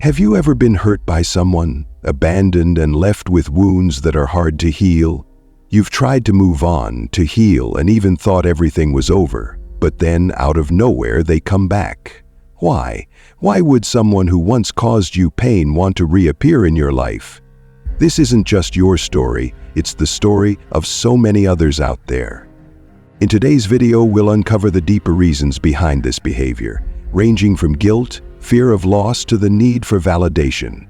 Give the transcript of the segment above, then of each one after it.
Have you ever been hurt by someone, abandoned and left with wounds that are hard to heal? You've tried to move on, to heal, and even thought everything was over, but then out of nowhere they come back. Why? Why would someone who once caused you pain want to reappear in your life? This isn't just your story, it's the story of so many others out there. In today's video, we'll uncover the deeper reasons behind this behavior, ranging from guilt, fear of loss, to the need for validation.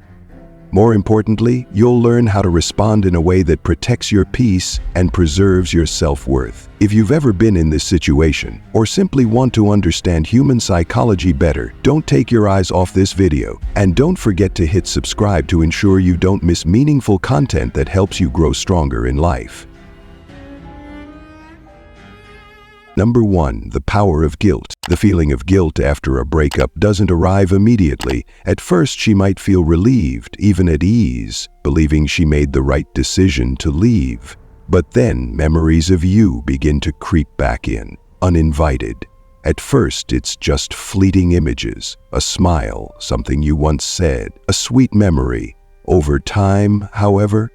More importantly, you'll learn how to respond in a way that protects your peace and preserves your self-worth. If you've ever been in this situation, or simply want to understand human psychology better, don't take your eyes off this video, and don't forget to hit subscribe to ensure you don't miss meaningful content that helps you grow stronger in life. Number 1. The power of guilt. The feeling of guilt after a breakup doesn't arrive immediately. At first, she might feel relieved, even at ease, believing she made the right decision to leave. But then, memories of you begin to creep back in, uninvited. At first, it's just fleeting images, a smile, something you once said, a sweet memory. Over time, however,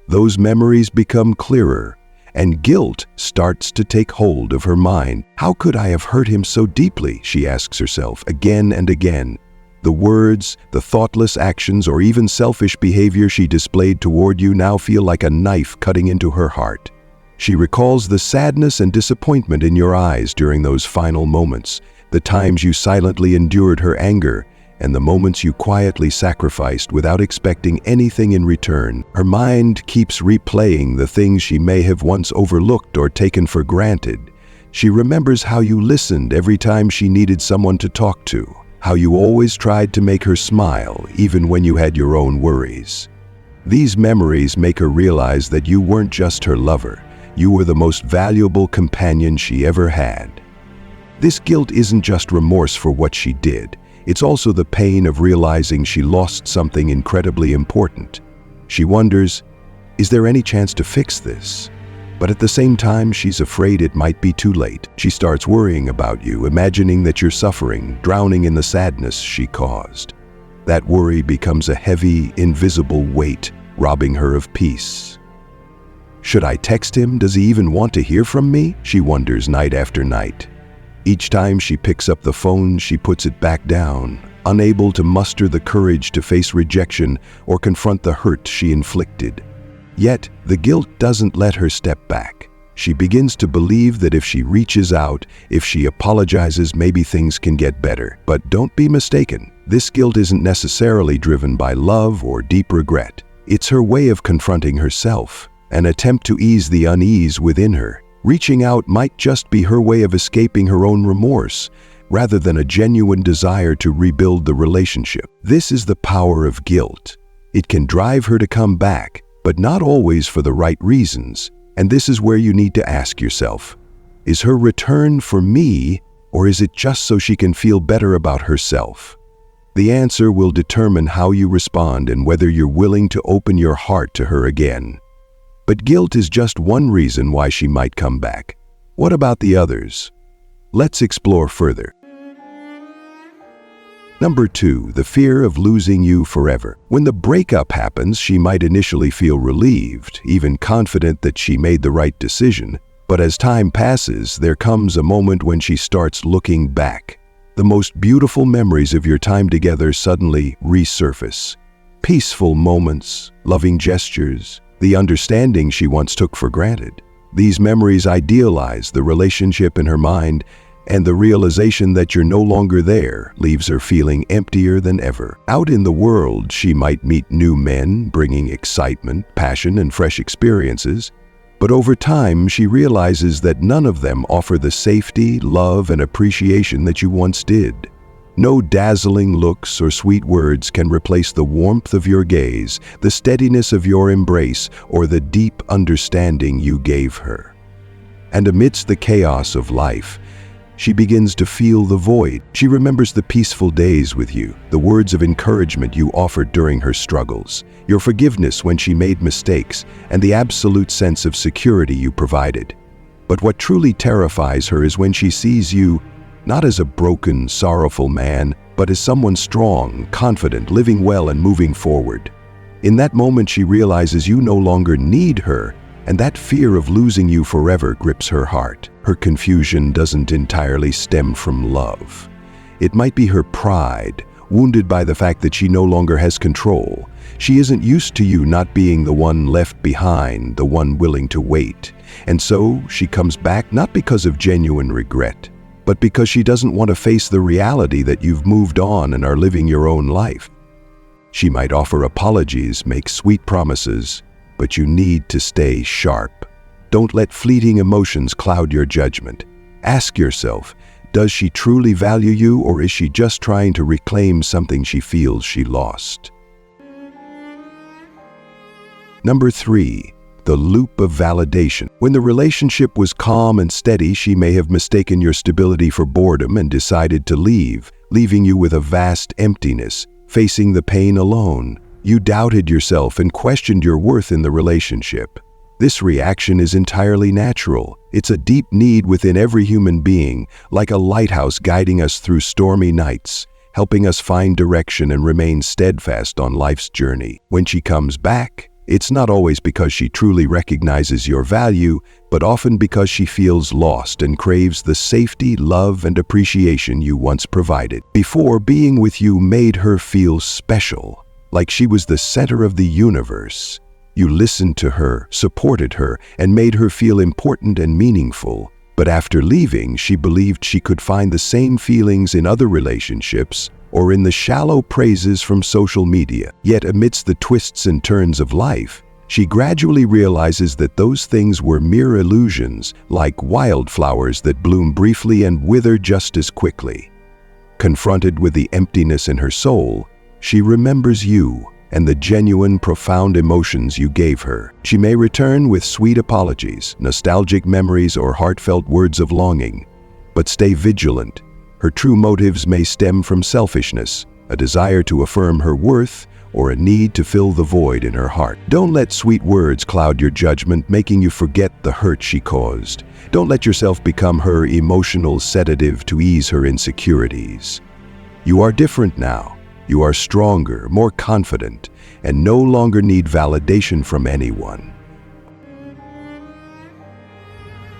those memories become clearer, and guilt starts to take hold of her mind. How could I have hurt him so deeply? She asks herself again and again. The words, the thoughtless actions, or even selfish behavior she displayed toward you now feel like a knife cutting into her heart. She recalls the sadness and disappointment in your eyes during those final moments, the times you silently endured her anger, and the moments you quietly sacrificed without expecting anything in return. Her mind keeps replaying the things she may have once overlooked or taken for granted. She remembers how you listened every time she needed someone to talk to, how you always tried to make her smile even when you had your own worries. These memories make her realize that you weren't just her lover, you were the most valuable companion she ever had. This guilt isn't just remorse for what she did. It's also the pain of realizing she lost something incredibly important. She wonders, is there any chance to fix this? But at the same time, she's afraid it might be too late. She starts worrying about you, imagining that you're suffering, drowning in the sadness she caused. That worry becomes a heavy, invisible weight, robbing her of peace. Should I text him? Does he even want to hear from me? She wonders night after night. Each time she picks up the phone, she puts it back down, unable to muster the courage to face rejection or confront the hurt she inflicted. Yet, the guilt doesn't let her step back. She begins to believe that if she reaches out, if she apologizes, maybe things can get better. But don't be mistaken, this guilt isn't necessarily driven by love or deep regret. It's her way of confronting herself, an attempt to ease the unease within her. Reaching out might just be her way of escaping her own remorse, rather than a genuine desire to rebuild the relationship. This is the power of guilt. It can drive her to come back, but not always for the right reasons. And this is where you need to ask yourself, is her return for me, or is it just so she can feel better about herself? The answer will determine how you respond and whether you're willing to open your heart to her again. But guilt is just one reason why she might come back. What about the others? Let's explore further. Number 2. The fear of losing you forever. When the breakup happens, she might initially feel relieved, even confident that she made the right decision. But as time passes, there comes a moment when she starts looking back. The most beautiful memories of your time together suddenly resurface. Peaceful moments, loving gestures, the understanding she once took for granted. These memories idealize the relationship in her mind, and the realization that you're no longer there leaves her feeling emptier than ever. Out in the world, she might meet new men, bringing excitement, passion, and fresh experiences. But over time, she realizes that none of them offer the safety, love, and appreciation that you once did. No dazzling looks or sweet words can replace the warmth of your gaze, the steadiness of your embrace, or the deep understanding you gave her. And amidst the chaos of life, she begins to feel the void. She remembers the peaceful days with you, the words of encouragement you offered during her struggles, your forgiveness when she made mistakes, and the absolute sense of security you provided. But what truly terrifies her is when she sees you not as a broken, sorrowful man, but as someone strong, confident, living well and moving forward. In that moment, she realizes you no longer need her, and that fear of losing you forever grips her heart. Her confusion doesn't entirely stem from love. It might be her pride, wounded by the fact that she no longer has control. She isn't used to you not being the one left behind, the one willing to wait. And so she comes back not because of genuine regret, but because she doesn't want to face the reality that you've moved on and are living your own life. She might offer apologies, make sweet promises, but you need to stay sharp. Don't let fleeting emotions cloud your judgment. Ask yourself, does she truly value you, or is she just trying to reclaim something she feels she lost? Number 3, the loop of validation. When the relationship was calm and steady, she may have mistaken your stability for boredom and decided to leave, leaving you with a vast emptiness, facing the pain alone. You doubted yourself and questioned your worth in the relationship. This reaction is entirely natural. It's a deep need within every human being, like a lighthouse guiding us through stormy nights, helping us find direction and remain steadfast on life's journey. When she comes back, it's not always because she truly recognizes your value, but often because she feels lost and craves the safety, love, and appreciation you once provided. Before, being with you made her feel special, like she was the center of the universe. You listened to her, supported her, and made her feel important and meaningful. But after leaving, she believed she could find the same feelings in other relationships or in the shallow praises from social media. Yet amidst the twists and turns of life, she gradually realizes that those things were mere illusions, like wildflowers that bloom briefly and wither just as quickly. Confronted with the emptiness in her soul, she remembers you and the genuine, profound emotions you gave her. She may return with sweet apologies, nostalgic memories, or heartfelt words of longing. But stay vigilant. Her true motives may stem from selfishness, a desire to affirm her worth, or a need to fill the void in her heart. Don't let sweet words cloud your judgment, making you forget the hurt she caused. Don't let yourself become her emotional sedative to ease her insecurities. You are different now. You are stronger, more confident, and no longer need validation from anyone.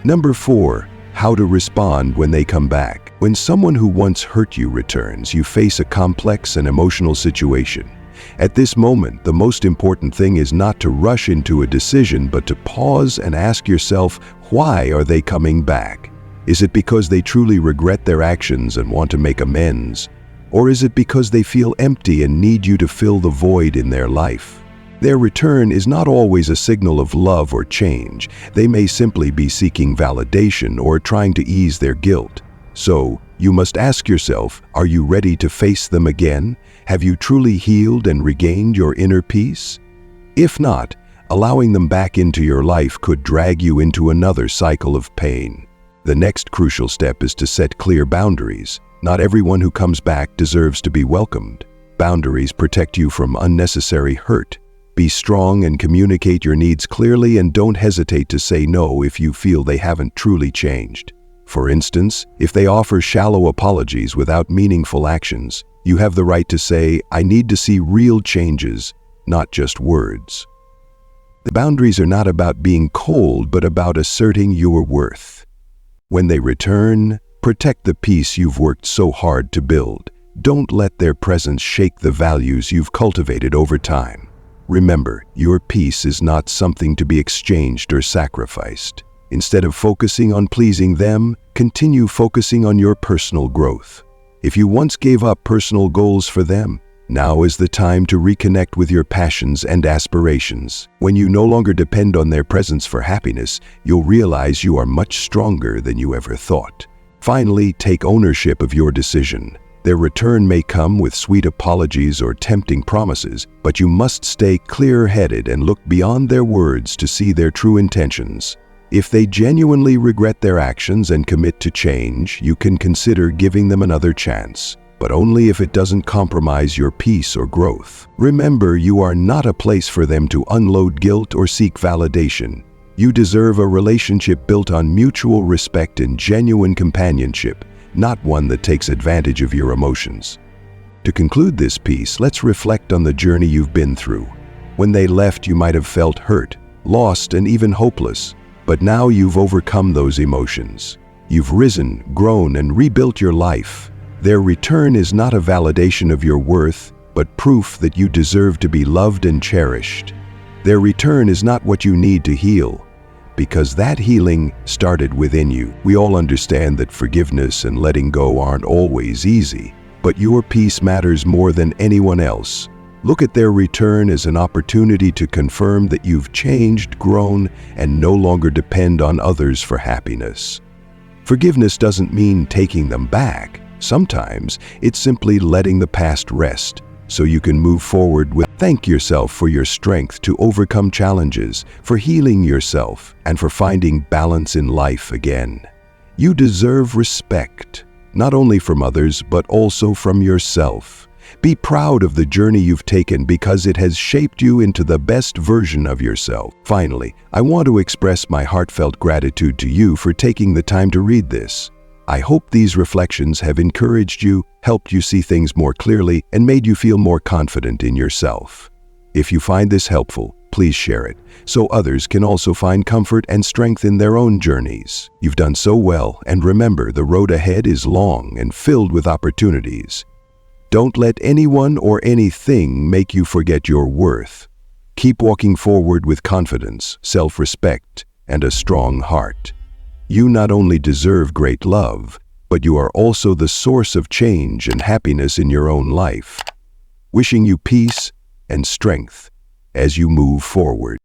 Number 4, how to respond when they come back. When someone who once hurt you returns, you face a complex and emotional situation. At this moment, the most important thing is not to rush into a decision, but to pause and ask yourself, why are they coming back? Is it because they truly regret their actions and want to make amends? Or is it because they feel empty and need you to fill the void in their life? Their return is not always a signal of love or change. They may simply be seeking validation or trying to ease their guilt. So, you must ask yourself, are you ready to face them again? Have you truly healed and regained your inner peace? If not, allowing them back into your life could drag you into another cycle of pain. The next crucial step is to set clear boundaries. Not everyone who comes back deserves to be welcomed. Boundaries protect you from unnecessary hurt. Be strong and communicate your needs clearly, and don't hesitate to say no if you feel they haven't truly changed. For instance, if they offer shallow apologies without meaningful actions, you have the right to say, I need to see real changes, not just words. The boundaries are not about being cold, but about asserting your worth. When they return, protect the peace you've worked so hard to build. Don't let their presence shake the values you've cultivated over time. Remember, your peace is not something to be exchanged or sacrificed. Instead of focusing on pleasing them, continue focusing on your personal growth. If you once gave up personal goals for them, now is the time to reconnect with your passions and aspirations. When you no longer depend on their presence for happiness, you'll realize you are much stronger than you ever thought. Finally, take ownership of your decision. Their return may come with sweet apologies or tempting promises, but you must stay clear-headed and look beyond their words to see their true intentions. If they genuinely regret their actions and commit to change, you can consider giving them another chance, but only if it doesn't compromise your peace or growth. Remember, you are not a place for them to unload guilt or seek validation. You deserve a relationship built on mutual respect and genuine companionship, not one that takes advantage of your emotions. To conclude this piece, let's reflect on the journey you've been through. When they left, you might have felt hurt, lost, and even hopeless. But now you've overcome those emotions. You've risen, grown, and rebuilt your life. Their return is not a validation of your worth, but proof that you deserve to be loved and cherished. Their return is not what you need to heal, because that healing started within you. We all understand that forgiveness and letting go aren't always easy, but your peace matters more than anyone else. Look at their return as an opportunity to confirm that you've changed, grown, and no longer depend on others for happiness. Forgiveness doesn't mean taking them back. Sometimes it's simply letting the past rest so you can move forward with. Thank yourself for your strength to overcome challenges, for healing yourself, and for finding balance in life again. You deserve respect, not only from others, but also from yourself. Be proud of the journey you've taken because it has shaped you into the best version of yourself. Finally, I want to express my heartfelt gratitude to you for taking the time to read this. I hope these reflections have encouraged you, helped you see things more clearly, and made you feel more confident in yourself. If you find this helpful, please share it, so others can also find comfort and strength in their own journeys. You've done so well, and remember, the road ahead is long and filled with opportunities. Don't let anyone or anything make you forget your worth. Keep walking forward with confidence, self-respect, and a strong heart. You not only deserve great love, but you are also the source of change and happiness in your own life. Wishing you peace and strength as you move forward.